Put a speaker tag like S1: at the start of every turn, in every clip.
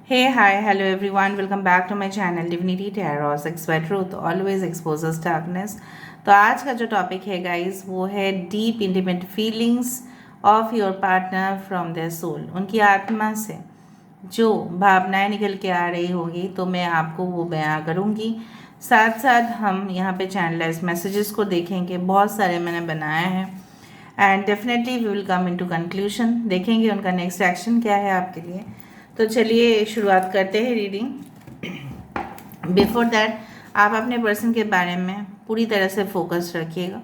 S1: Hey, hi, hello everyone. Welcome back to my channel Divinity Tarot. Expert Truth always exposes darkness. तो आज का जो topic है guys वो है deep intimate feelings of your partner from their soul. उनकी आत्मा से जो भावनाएं निकल के आ रही होगी तो मैं आपको वो बयां करूँगी। साथ साथ हम यहाँ पे चैनलाइज मैसेजेस को देखेंगे, बहुत सारे मैंने बनाए हैं and definitely we will come into conclusion. देखेंगे उनका नेक्स्ट एक्शन क्या है आपके लिए। तो चलिए शुरुआत करते हैं रीडिंग। बिफोर दैट आप अपने पर्सन के बारे में पूरी तरह से फोकस रखिएगा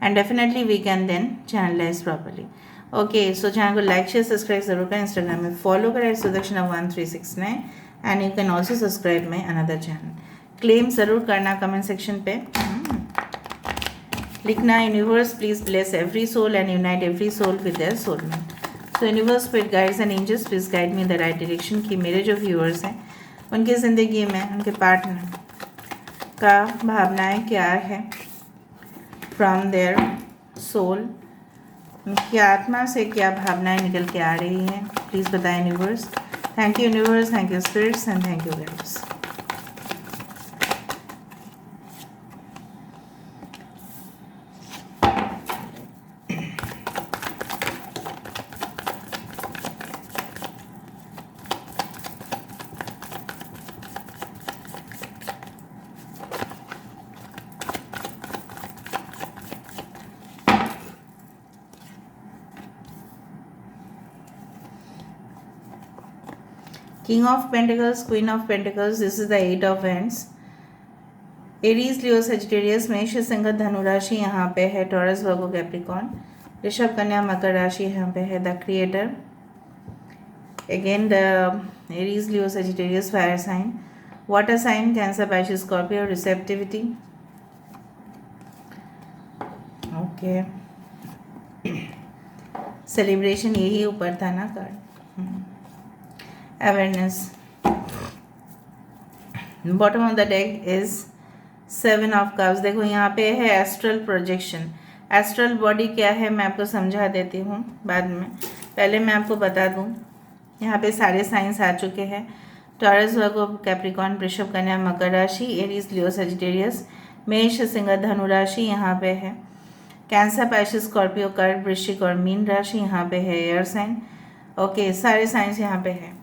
S1: and definitely we can then channelize properly. Okay, so channel को लाइक शेयर सब्सक्राइब जरूर करें। इंस्टाग्राम में फॉलो करें सुदर्शन1369 and you can also subscribe my another channel. Claim ज़रूर करना कमेंट सेक्शन पे लिखना, universe please bless every soul and unite every soul with their soulmate. तो universe spirit guides and angels please guide me the right direction कि मेरे जो viewers हैं उनकी ज़िंदगी में उनके पार्टनर का भावनाएं क्या है फ्रॉम देयर सोल, उनकी आत्मा से क्या भावनाएं निकल के आ रही हैं, प्लीज़ बताएं universe. Thank you universe, thank you spirits and thank you guides. King of Pentacles, Queen of Pentacles, this is the Eight of Wands. Aries, Leo, Sagittarius, मेष, सिंह, धनु राशि यहाँ पे है, टॉरस, वर्गो, कैप्रिकॉन, ऋषभ, कन्या, मकर राशि यहाँ पे है, the creator, again the Aries, Leo, Sagittarius, fire sign, water sign, Cancer, Pisces, Scorpio, receptivity. Okay, celebration यही ऊपर था ना card, awareness. Bottom of the deck is 7 of cups. देखो यहाँ पे है एस्ट्रल प्रोजेक्शन। एस्ट्रल बॉडी क्या है मैं आपको समझा देती हूँ बाद में, पहले मैं आपको बता दूँ यहाँ पे सारे साइंस आ चुके हैं। टॉरस, वर्गो, कैप्रिकॉन, वृषभ, कन्या, मकर राशि, एरीज, लियो, सजिटेरियस, मेष, सिंह, धनु राशि यहाँ पे है, कैंसर, पाइसेस, स्कॉर्पियो, कर्क, वृश्चिक और मीन राशि यहाँ पे है, एयर साइन। ओके, सारे साइंस यहाँ पे है।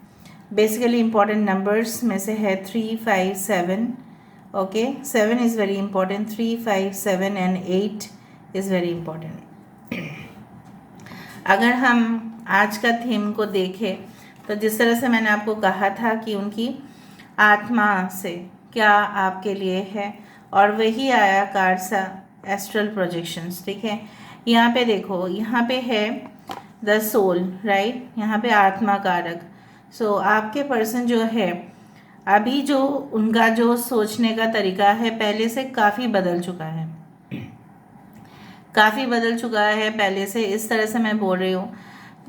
S1: बेसिकली इंपॉर्टेंट नंबर्स में से है 3, 5, 7। Okay, 7 is very important, 3, 5, 7 and 8 is very important. अगर हम आज का थीम को देखें तो जिस तरह से मैंने आपको कहा था कि उनकी आत्मा से क्या आपके लिए है, और वही आया कार्ड सा एस्ट्रल प्रोजेक्शंस। ठीक है, यहाँ पे देखो, यहाँ पे है द सोल, राइट, यहाँ पे आत्मा कारक। सो आपके पर्सन जो है अभी जो उनका जो सोचने का तरीका है पहले से काफ़ी बदल चुका है, काफ़ी बदल चुका है पहले से, इस तरह से मैं बोल रही हूँ।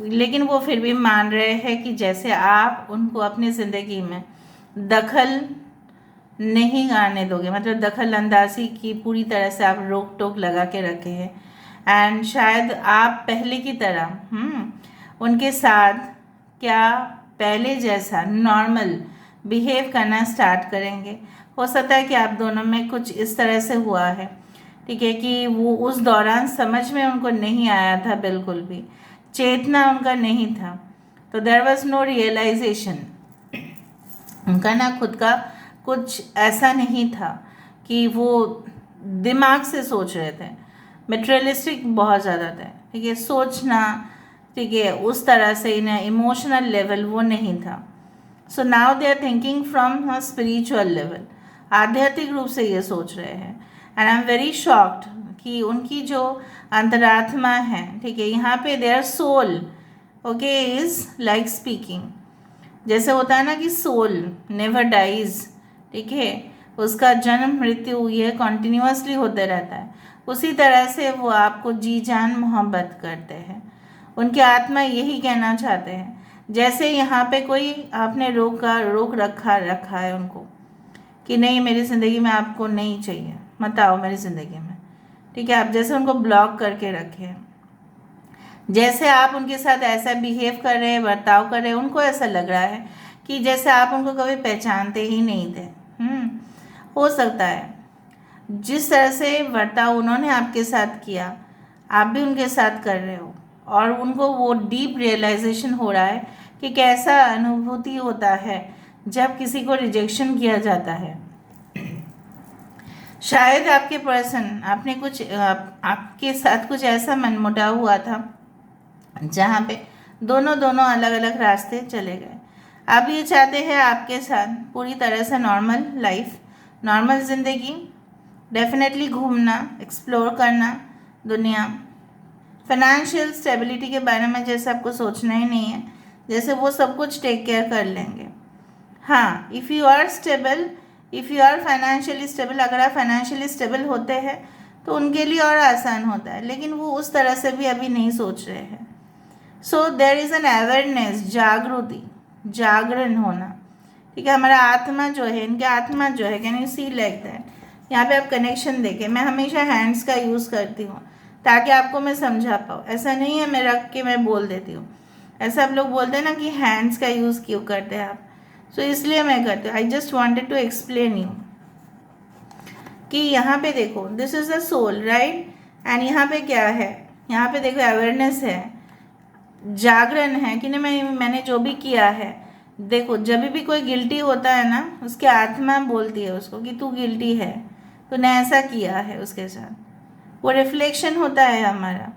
S1: लेकिन वो फिर भी मान रहे हैं कि जैसे आप उनको अपनी ज़िंदगी में दखल नहीं आने दोगे, मतलब दखल अंदाजी की पूरी तरह से आप रोक टोक लगा के रखे हैं, एंड शायद आप पहले की तरह उनके साथ क्या पहले जैसा नॉर्मल बिहेव करना स्टार्ट करेंगे। हो सकता है कि आप दोनों में कुछ इस तरह से हुआ है, ठीक है, कि वो उस दौरान समझ में उनको नहीं आया था, बिल्कुल भी चेतना उनका नहीं था, तो देयर वॉज नो रियलाइजेशन। उनका ना खुद का कुछ ऐसा नहीं था कि वो दिमाग से सोच रहे थे, मेटेरियलिस्टिक बहुत ज़्यादा था, ठीक है, सोचना, ठीक है, उस तरह से इन इमोशनल लेवल वो नहीं था। So now they are thinking from a spiritual level, आध्यात्मिक रूप से ये सोच रहे हैं। And I am very shocked कि उनकी जो अंतरात्मा है, ठीक है, यहाँ पे their soul, okay, is like speaking. जैसे होता है ना कि सोल नेवर डाइज, ठीक है, उसका जन्म मृत्यु ये कॉन्टिन्यूसली होते रहता है, उसी तरह से वो आपको जी जान मोहब्बत करते हैं। उनकी आत्मा यही कहना चाहते हैं, जैसे यहाँ पे कोई आपने रोक रखा है उनको कि नहीं, मेरी ज़िंदगी में आपको नहीं चाहिए, मत आओ मेरी ज़िंदगी में, ठीक है, आप जैसे उनको ब्लॉक करके रखे हैं। जैसे आप उनके साथ ऐसा बिहेव कर रहे हैं, बर्ताव कर रहे हैं, उनको ऐसा लग रहा है कि जैसे आप उनको कभी पहचानते ही नहीं थे। हो सकता है जिस तरह से बर्ताव उन्होंने आपके साथ किया आप भी उनके साथ कर रहे हो, और उनको वो डीप रियलाइजेशन हो रहा है कि कैसा अनुभूति होता है जब किसी को रिजेक्शन किया जाता है। शायद आपके पर्सन आपने आपके साथ कुछ ऐसा मनमुटाव हुआ था जहाँ पे दोनों दोनों अलग अलग रास्ते चले गए। आप ये चाहते हैं आपके साथ पूरी तरह से नॉर्मल लाइफ, नॉर्मल ज़िंदगी, डेफिनेटली घूमना, एक्सप्लोर करना दुनिया, फाइनेंशियल स्टेबिलिटी के बारे में जैसे आपको सोचना ही नहीं है, जैसे वो सब कुछ टेक केयर कर लेंगे। हाँ, if you are stable, if you are financially stable, अगर आप फाइनेंशियली स्टेबल होते हैं तो उनके लिए और आसान होता है, लेकिन वो उस तरह से भी अभी नहीं सोच रहे हैं। So there is an awareness, जागृति, जागरण होना। ठीक है, हमारा आत्मा जो है, इनके आत्मा जो है, can you see like that. यहाँ पे आप कनेक्शन देखें, मैं हमेशा हैंड्स का यूज़ करती हूँ ताकि आपको मैं समझा पाऊँ। ऐसा नहीं है मैं रख के मैं बोल देती हूँ, ऐसा आप लोग बोलते हैं ना कि हैंड्स का यूज़ क्यों करते हैं आप, सो इसलिए मैं करती हूँ। I just wanted to explain you कि यहाँ पे देखो, this is the soul, right, and यहाँ पे क्या है, यहाँ पे देखो अवेयरनेस है, जागरण है कि नहीं, मैंने जो भी किया है। देखो जब भी कोई गिल्टी होता है ना, उसकी आत्मा बोलती है उसको कि तू गिल्टी है, तूने ऐसा किया है उसके साथ। वो रिफ्लेक्शन होता है हमारा,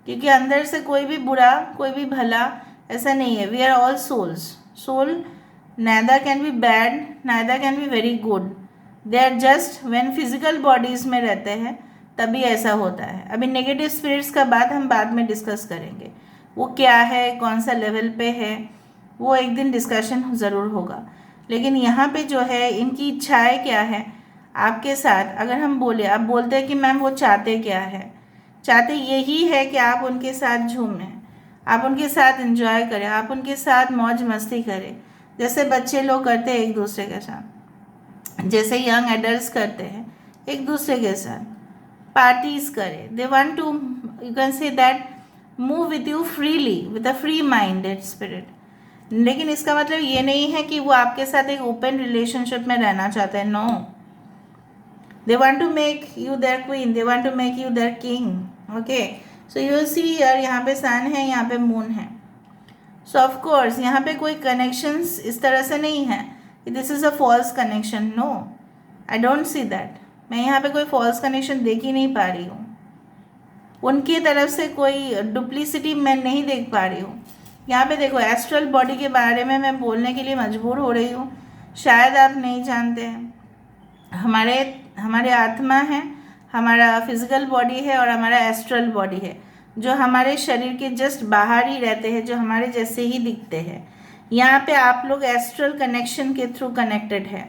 S1: क्योंकि अंदर से कोई भी बुरा कोई भी भला ऐसा नहीं है। We are all souls, soul neither can be bad neither can be very good, they are just when physical bodies में रहते हैं तभी ऐसा होता है। अभी नेगेटिव स्पिरिट्स का बात हम बाद में डिस्कस करेंगे, वो क्या है, कौन सा लेवल पे है, वो एक दिन डिस्कशन ज़रूर होगा। लेकिन यहाँ पे जो है इनकी इच्छाएं क्या है आपके साथ, अगर हम बोले, आप बोलते हैं कि मैम वो चाहते क्या है, चाहते यही है कि आप उनके साथ झूमें, आप उनके साथ एंजॉय करें, आप उनके साथ मौज मस्ती करें, जैसे बच्चे लोग करते हैं एक दूसरे के साथ, जैसे यंग एडल्ट्स करते हैं एक दूसरे के साथ, पार्टीज करें। They want to, you can say that, move with you freely with a free minded spirit. लेकिन इसका मतलब ये नहीं है कि वो आपके साथ एक ओपन रिलेशनशिप में रहना चाहते हैं, no. They want to make you their queen, they want to make you their king. Okay, so you will see here, यहाँ पे सन है, यहाँ पे मून है। So of course यहाँ पे कोई connections इस तरह से नहीं है कि this is a false connection, no, I don't see that। मैं यहाँ पे कोई false connection देख ही नहीं पा रही हूँ, उनकी तरफ से कोई डुप्लिसिटी मैं नहीं देख पा रही हूँ। यहाँ पे देखो एस्ट्रल बॉडी के बारे में मैं बोलने के लिए मजबूर हो रही हूँ, शायद आप नहीं जानते हैं। हमारे आत्मा है, हमारा फिजिकल बॉडी है और हमारा एस्ट्रल बॉडी है, जो हमारे शरीर के जस्ट बाहर ही रहते हैं, जो हमारे जैसे ही दिखते हैं। यहाँ पे आप लोग एस्ट्रल कनेक्शन के थ्रू कनेक्टेड है।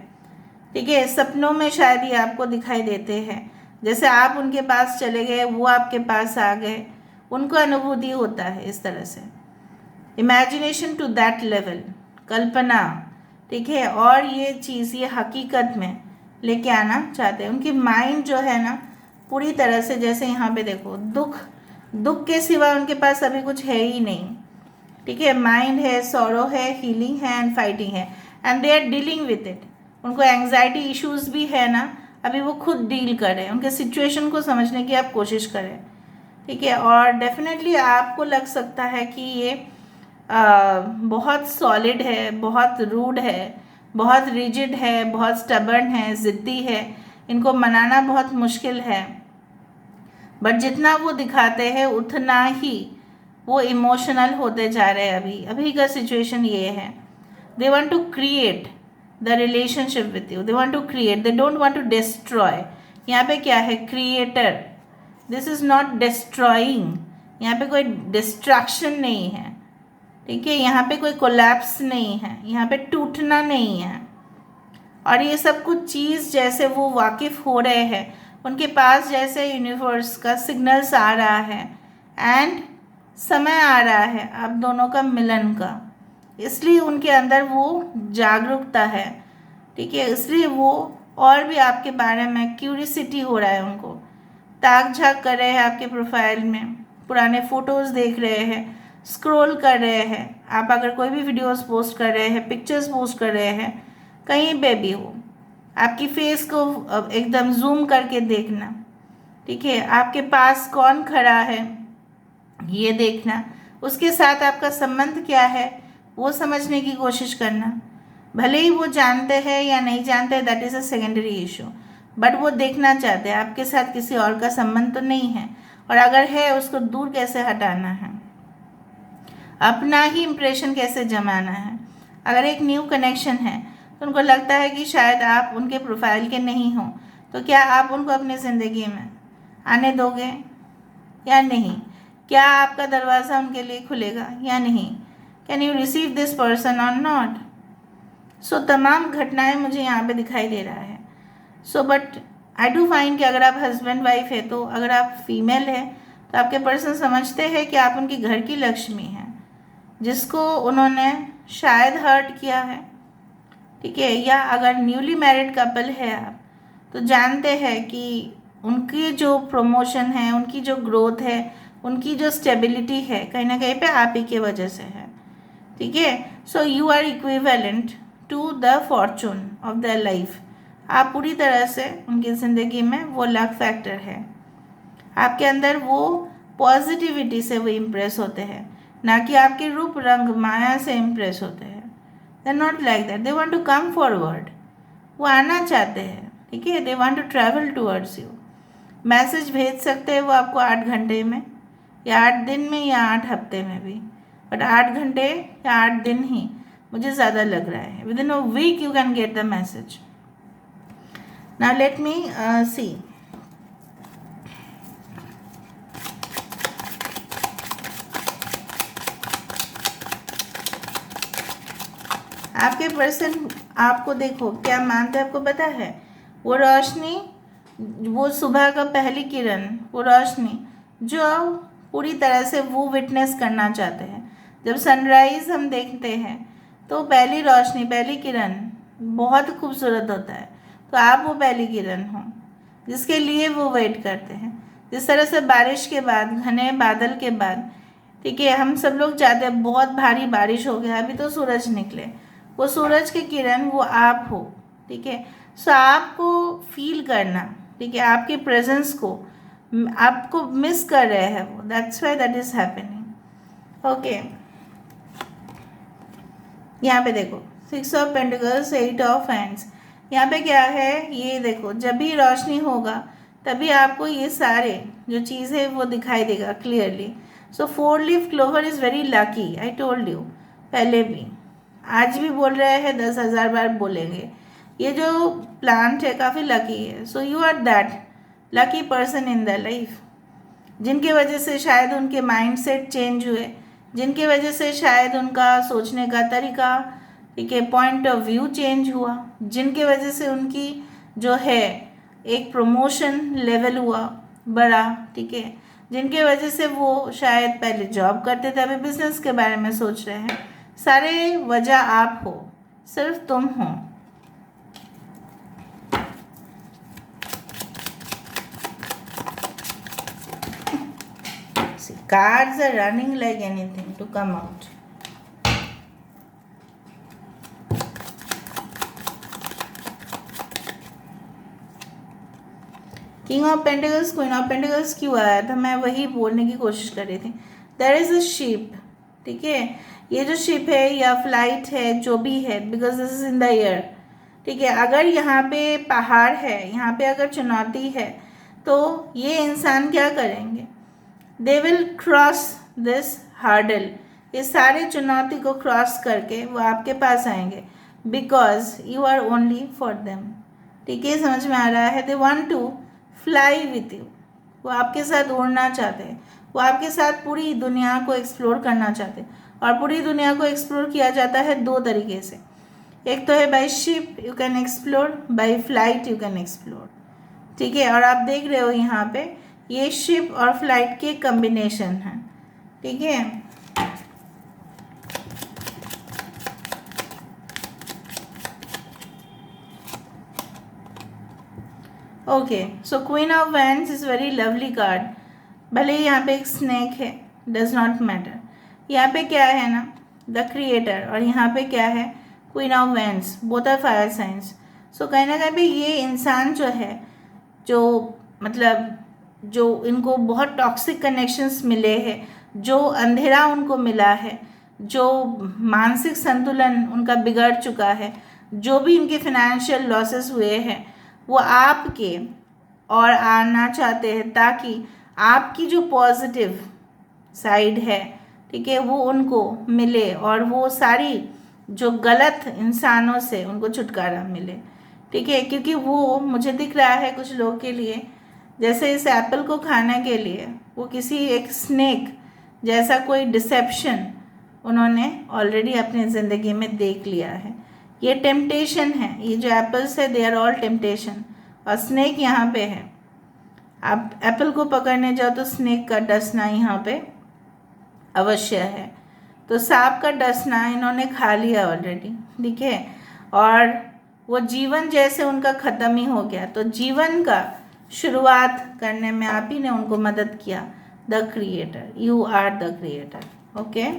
S1: ठीक है, सपनों में शायद ये आपको दिखाई देते हैं, जैसे आप उनके पास चले गए, वो आपके पास आ गए, उनको अनुभूति होता है इस तरह से। इमेजिनेशन टू दैट लेवल, कल्पना। ठीक है, और ये चीज़ ये हकीकत में लेके आना चाहते हैं। उनकी माइंड जो है ना पूरी तरह से, जैसे यहाँ पे देखो, दुख के सिवा उनके पास अभी कुछ है ही नहीं। ठीक है, माइंड है, सॉरो है, हीलिंग है एंड फाइटिंग है, and they are dealing with it. उनको एंग्जाइटी इश्यूज भी है ना, अभी वो खुद डील करें, उनके सिचुएशन को समझने की आप कोशिश करें। ठीक है, और डेफिनेटली आपको लग सकता है कि ये बहुत सॉलिड है, बहुत रूड है, बहुत रिजिड है, बहुत स्टबर्न है, ज़िद्दी है, इनको मनाना बहुत मुश्किल है। बट जितना वो दिखाते हैं उतना ही वो इमोशनल होते जा रहे हैं। अभी का सिचुएशन ये है, they want to create the relationship with you, they want to create, they don't want to destroy. यहाँ पे क्या है, creator, this is not destroying, यहाँ पे कोई डिस्ट्रैक्शन नहीं है। ठीक है, यहाँ पे कोई कोलैप्स नहीं है, यहाँ पे टूटना नहीं है। और ये सब कुछ चीज़ जैसे वो वाकिफ़ हो रहे हैं, उनके पास जैसे यूनिवर्स का सिग्नल्स आ रहा है एंड समय आ रहा है आप दोनों का मिलन का, इसलिए उनके अंदर वो जागरूकता है। ठीक है, इसलिए वो और भी आपके बारे में क्यूरियसिटी हो रहा है, उनको ताक झाक कर रहे हैं आपके प्रोफाइल में, पुराने फ़ोटोज़ देख रहे हैं, स्क्रॉल कर रहे हैं, आप अगर कोई भी वीडियोस पोस्ट कर रहे हैं, पिक्चर्स पोस्ट कर रहे हैं, कहीं पे भी हो, आपकी फेस को एकदम जूम करके देखना, ठीक है। आपके पास कौन खड़ा है ये देखना, उसके साथ आपका संबंध क्या है वो समझने की कोशिश करना। भले ही वो जानते हैं या नहीं जानते, that is a secondary issue, but वो देखना चाहते हैं आपके साथ किसी और का संबंध तो नहीं है, और अगर है उसको दूर कैसे हटाना है, अपना ही इम्प्रेशन कैसे जमाना है। अगर एक न्यू कनेक्शन है तो उनको लगता है कि शायद आप उनके प्रोफाइल के नहीं हो, तो क्या आप उनको अपनी ज़िंदगी में आने दोगे या नहीं? क्या आपका दरवाज़ा उनके लिए खुलेगा या नहीं? Can you receive this person और नॉट? सो तमाम घटनाएं मुझे यहाँ पे दिखाई दे रहा है। So but I do find कि अगर आप हस्बैंड वाइफ है, तो अगर आप फीमेल है तो आपके पर्सन समझते हैं कि आप उनकी घर की लक्ष्मी हैं, जिसको उन्होंने शायद हर्ट किया है, ठीक है। या अगर न्यूली मैरिड कपल है आप, तो जानते हैं कि उनकी जो प्रमोशन है, उनकी जो ग्रोथ है, उनकी जो स्टेबिलिटी है, कहीं ना कहीं पे आप ही की वजह से है, ठीक है। So you are equivalent to the fortune of the life. आप पूरी तरह से उनकी ज़िंदगी में वो लक फैक्टर है, आपके अंदर वो पॉजिटिविटी से वो इम्प्रेस होते हैं, ना कि आपके रूप रंग माया से इम्प्रेस होते हैं। They not like that, they want to come forward, वो आना चाहते हैं, ठीक है। They want to travel towards you. Message भेज सकते हैं वो आपको 8 घंटे में, या 8 दिन में, या 8 हफ्ते में भी, बट 8 घंटे या 8 दिन ही मुझे ज़्यादा लग रहा है। Within a week you can get the message. Now let me see. आपके पर्सन आपको देखो क्या मानते हैं, आपको पता है? वो रोशनी, वो सुबह का पहली किरण, वो रोशनी जो पूरी तरह से वो विटनेस करना चाहते हैं। जब सनराइज़ हम देखते हैं तो पहली रोशनी, पहली किरण बहुत खूबसूरत होता है, तो आप वो पहली किरण हो जिसके लिए वो वेट करते हैं। जिस तरह से बारिश के बाद, घने बादल के बाद, ठीक है, हम सब लोग चाहते हैं बहुत भारी बारिश हो गया, अभी तो सूरज निकले, वो सूरज की किरण वो आप हो, ठीक है। सो आपको फील करना, ठीक है, आपके प्रेजेंस को आपको मिस कर रहे हैं वो, that's why that is happening. Okay, यहाँ पे देखो 6 ऑफ पेंटिकल्स, 8 ऑफ हैंड्स। यहाँ पे क्या है ये देखो, जब भी रोशनी होगा तभी आपको ये सारे जो चीज़ है वो दिखाई देगा clearly. So 4 leaf clover is very lucky, I told you पहले भी, आज भी बोल रहे हैं, 10,000 बार बोलेंगे। ये जो प्लांट है काफ़ी लकी है। So you are that lucky person in the life, जिनके वजह से शायद उनके माइंड सेट चेंज हुए, जिनके वजह से शायद उनका सोचने का तरीका, ठीक है, पॉइंट ऑफ व्यू चेंज हुआ, जिनके वजह से उनकी जो है एक प्रमोशन लेवल हुआ बड़ा, ठीक है, जिनके वजह से वो शायद पहले जॉब करते थे अभी बिजनेस के बारे में सोच रहे हैं। सारे वजह आप हो, सिर्फ तुम हो। Cards are running like anything to come out. King of pentacles, queen of pentacles क्यों आया था, मैं वही बोलने की कोशिश कर रही थी। देयर इज अ शिप, ठीक है, ये जो शिप है या फ्लाइट है जो भी है, because this is in the air, ठीक है। अगर यहाँ पे पहाड़ है, यहाँ पे अगर चुनौती है, तो ये इंसान क्या करेंगे? They will cross this hurdle, ये सारे चुनौती को क्रॉस करके वो आपके पास आएंगे, because you are only for them, ठीक है, समझ में आ रहा है? They want to fly with you, वो आपके साथ उड़ना चाहते हैं, वो आपके साथ पूरी दुनिया को एक्सप्लोर करना चाहते हैं। और पूरी दुनिया को एक्सप्लोर किया जाता है 2 तरीके से, एक तो है by ship you can explore, by flight you can explore, ठीक है। और आप देख रहे हो यहाँ पे ये शिप और फ्लाइट के कॉम्बिनेशन है, ठीक है। Okay, so queen of wands is very lovely card. भले ही यहाँ पे एक स्नेक है, डज नॉट मैटर, यहाँ पे क्या है ना, द क्रिएटर, और यहाँ पे क्या है, queen of wands, both are fire signs. So कहीं ना कहीं भी ये इंसान जो है, जो मतलब जो इनको बहुत टॉक्सिक कनेक्शंस मिले हैं, जो अंधेरा उनको मिला है, जो मानसिक संतुलन उनका बिगड़ चुका है, जो भी इनके फाइनेंशियल लॉसेस हुए हैं, वो आपके और आना चाहते हैं ताकि आपकी जो पॉजिटिव साइड है, ठीक है, वो उनको मिले और वो सारी जो गलत इंसानों से उनको छुटकारा मिले, ठीक है। क्योंकि वो मुझे दिख रहा है कुछ लोगों के लिए, जैसे इस एप्पल को खाने के लिए वो किसी एक स्नेक जैसा कोई डिसेप्शन उन्होंने ऑलरेडी अपनी ज़िंदगी में देख लिया है। ये टेम्पटेशन है, ये जो एप्पल्स है दे आर ऑल टेम्पटेशन, और स्नेक यहाँ पे है। आप एप्पल को पकड़ने जाओ तो स्नेक का डसना यहाँ पे अवश्य है। तो सांप का डसना इन्होंने खा लिया ऑलरेडी, ठीक है, और वो जीवन जैसे उनका ख़त्म ही हो गया। तो जीवन का शुरुआत करने में आप ही ने उनको मदद किया। The creator, you are the creator, okay.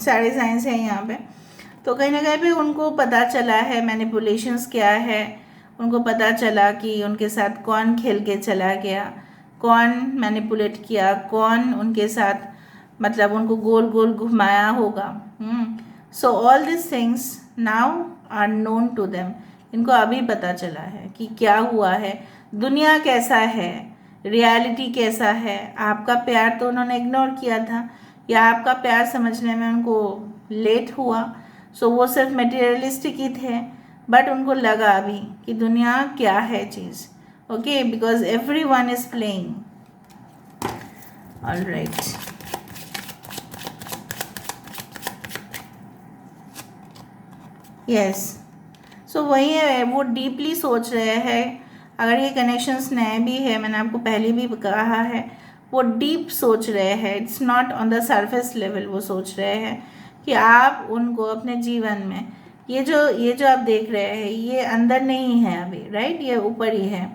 S1: सारे साइंस है यहाँ पे। तो कहीं ना कहीं पे उनको पता चला है मैनिपुलेशंस क्या है, उनको पता चला कि उनके साथ कौन खेल के चला गया, कौन मैनिपुलेट किया, कौन उनके साथ मतलब उनको गोल गोल घुमाया होगा। So all this things now are known to them. इनको अभी पता चला है कि क्या हुआ है, दुनिया कैसा है, रियलिटी कैसा है। आपका प्यार तो उन्होंने इग्नोर किया था, या आपका प्यार समझने में उनको लेट हुआ। सो वो सिर्फ मटेरियलिस्टिक ही थे, बट उनको लगा अभी कि दुनिया क्या है चीज़, okay, because every one is playing. All right, yes. So वही है, वो डीपली सोच रहे हैं। अगर ये कनेक्शंस नए भी है, मैंने आपको पहले भी कहा है, वो डीप सोच रहे हैं, it's not on the surface level. वो सोच रहे हैं कि आप उनको अपने जीवन में ये जो आप देख रहे हैं ये अंदर नहीं है अभी, राइट, ये ऊपर ही है।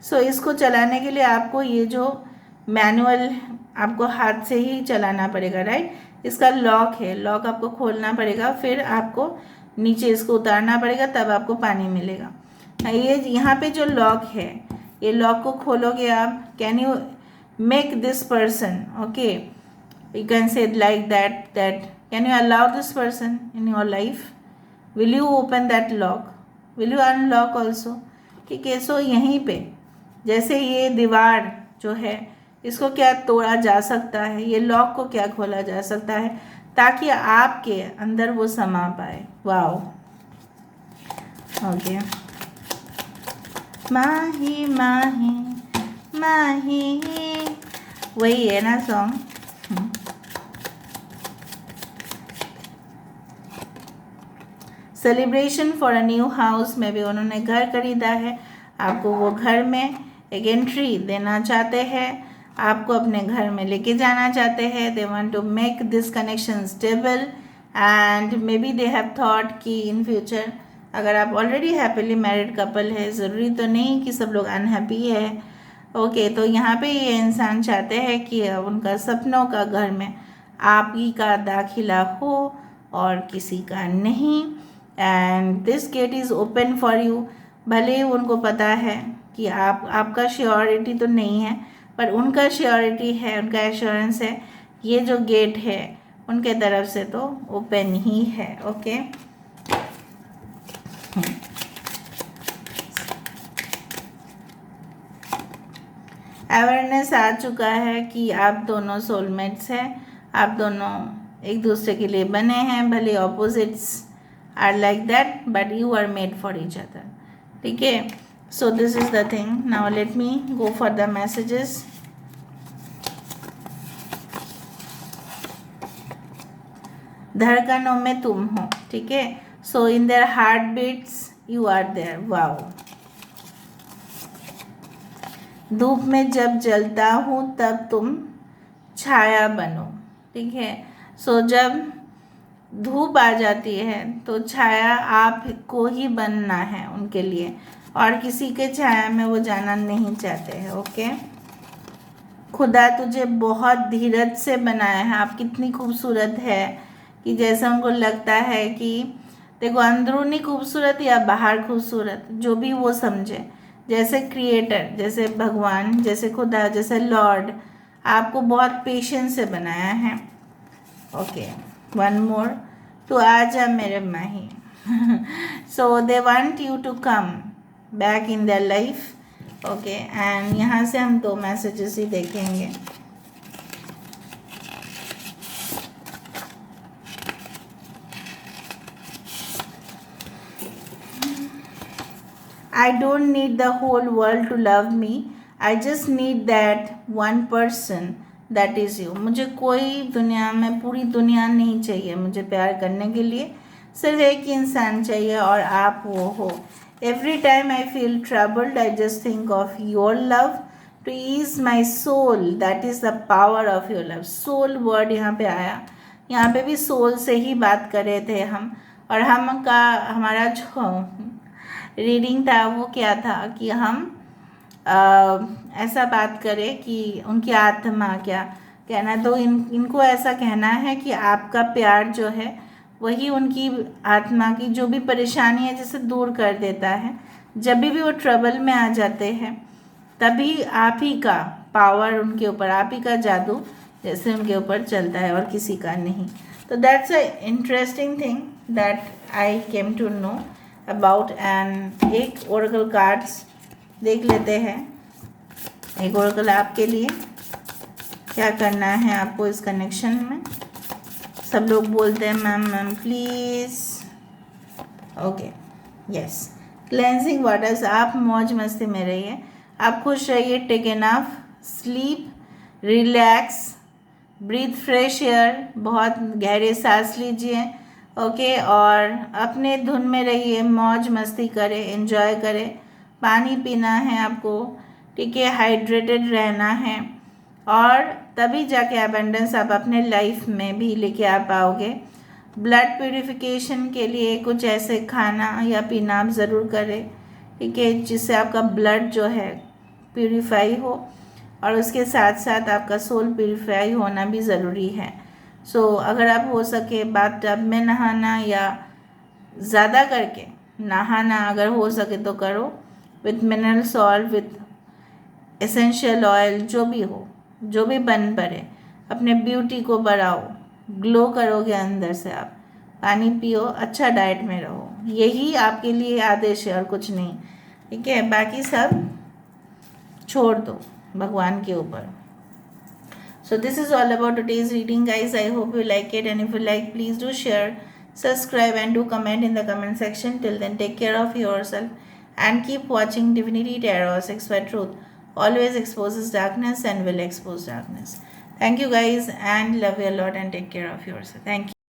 S1: सो इसको चलाने के लिए आपको ये जो मैनुअल आपको हाथ से ही चलाना पड़ेगा, राइट। इसका लॉक है, लॉक आपको खोलना पड़ेगा, फिर आपको नीचे इसको उतारना पड़ेगा, तब आपको पानी मिलेगा। ये यहाँ पे जो लॉक है, ये लॉक को खोलोगे आप, can you make this person, okay, you can say it like that can you allow this person in your life, will you open that lock, will you unlock also, ठीक है। सो यहीं पे जैसे ये दीवार जो है इसको क्या तोड़ा जा सकता है, ये लॉक को क्या खोला जा सकता है ताकि आपके अंदर वो समा पाए। Wow, okay. माही माही माही, वही है ना song. Celebration for a new house में भी उन्होंने घर खरीदा है, आपको वो घर में एक एंट्री देना चाहते हैं, आपको अपने घर में लेके जाना चाहते हैं। They want to make this connection stable and may be they have thought कि इन फ्यूचर, अगर आप ऑलरेडी हैप्पीली मैरिड कपल है, ज़रूरी तो नहीं कि सब लोग अनहैप्पी है, ओके। तो यहाँ पे ये इंसान चाहते हैं कि उनका सपनों का घर में आप ही का दाखिला हो और किसी का नहीं, and this gate is open for you. भले ही उनको पता है कि आपका श्योरिटी तो नहीं है, पर उनका श्योरिटी है, उनका एश्योरेंस है, ये जो गेट है उनके तरफ से तो ओपन ही है, ओके। अवेयरनेस आ चुका है कि आप दोनों सोलमेट्स हैं, आप दोनों एक दूसरे के लिए बने हैं, भले opposites are like that but you are made for each other, ठीक है। So this is the thing. Now let me go for the messages. धड़कनों में तुम हो, ठीक है। So in their heart beats you are there. Wow. धूप में जब जलता हूँ तब तुम छाया बनो, ठीक है। सो जब धूप आ जाती है तो छाया आपको ही बनना है उनके लिए, और किसी के छाया में वो जाना नहीं चाहते हैं। ओके, खुदा तुझे बहुत धीरज से बनाया है, आप कितनी खूबसूरत है कि जैसा उनको लगता है कि देखो अंदरूनी खूबसूरत या बाहर खूबसूरत, जो भी वो समझे, जैसे क्रिएटर, जैसे भगवान, जैसे खुदा, जैसे लॉर्ड आपको बहुत पेशेंस से बनाया है। ओके, वन मोर, तो आ जा मेरे Mahi. So they want you to come back in their life. Okay, and यहाँ से हम 2 मैसेजेस ही देखेंगे। I don't need the whole world to love me. I just need that one person that is you. मुझे कोई दुनिया में, पूरी दुनिया नहीं चाहिए मुझे प्यार करने के लिए, सिर्फ एक इंसान चाहिए और आप वो हो। Every time I feel troubled, I just think of your love to ease my soul. That is the power of your love. Soul word यहाँ पे आया, यहाँ पे भी सोल से ही बात कर रहे थे हम, और हमारा जो रीडिंग था वो क्या था कि हम ऐसा बात करें कि उनकी आत्मा क्या कहना, तो इनको ऐसा कहना है कि आपका प्यार जो है वही उनकी आत्मा की जो भी परेशानी है जिसे दूर कर देता है। जब भी वो ट्रबल में आ जाते हैं तभी आप ही का पावर उनके ऊपर, आप ही का जादू जैसे उनके ऊपर चलता है और किसी का नहीं। तो that's a interesting thing that I came to know about. And एक ओरेकल कार्ड्स देख लेते हैं। एक ओरेकल आपके लिए, क्या करना है आपको इस कनेक्शन में। सब लोग बोलते हैं ma'am please. Okay, yes, cleansing waters, आप मौज मस्ती में रहिए, आप खुश रहिए, take enough sleep, relax, breathe fresh air, बहुत गहरे सांस लीजिए। ओके, और अपने धुन में रहिए, मौज मस्ती करें, एंजॉय करें, पानी पीना है आपको, ठीक है, हाइड्रेटेड रहना है, और तभी जाके अबंडेंस आप अपने लाइफ में भी लेके आ पाओगे। ब्लड प्यूरिफिकेशन के लिए कुछ ऐसे खाना या पीना आप ज़रूर करें, ठीक है, जिससे आपका ब्लड जो है प्यूरिफाई हो, और उसके साथ साथ आपका सोल प्यूरिफाई होना भी ज़रूरी है। सो अगर आप हो सके बाथ टब में नहाना या ज़्यादा करके नहाना अगर हो सके तो करो, with mineral salt, with essential oil, जो भी हो, जो भी बन पड़े, अपने ब्यूटी को बढ़ाओ, ग्लो करोगे अंदर से आप, पानी पियो, अच्छा डाइट में रहो, यही आपके लिए आदेश है और कुछ नहीं, ठीक है, बाकी सब छोड़ दो भगवान के ऊपर। So this is all about today's reading, guys. I hope you like it, and if you like, please do share, subscribe, and do comment in the comment section. Till then, take care of yourself and keep watching Divinity Tarot 6 by Truth. Always exposes darkness and will expose darkness. Thank you, guys, and love you a lot, and take care of yourself. Thank you.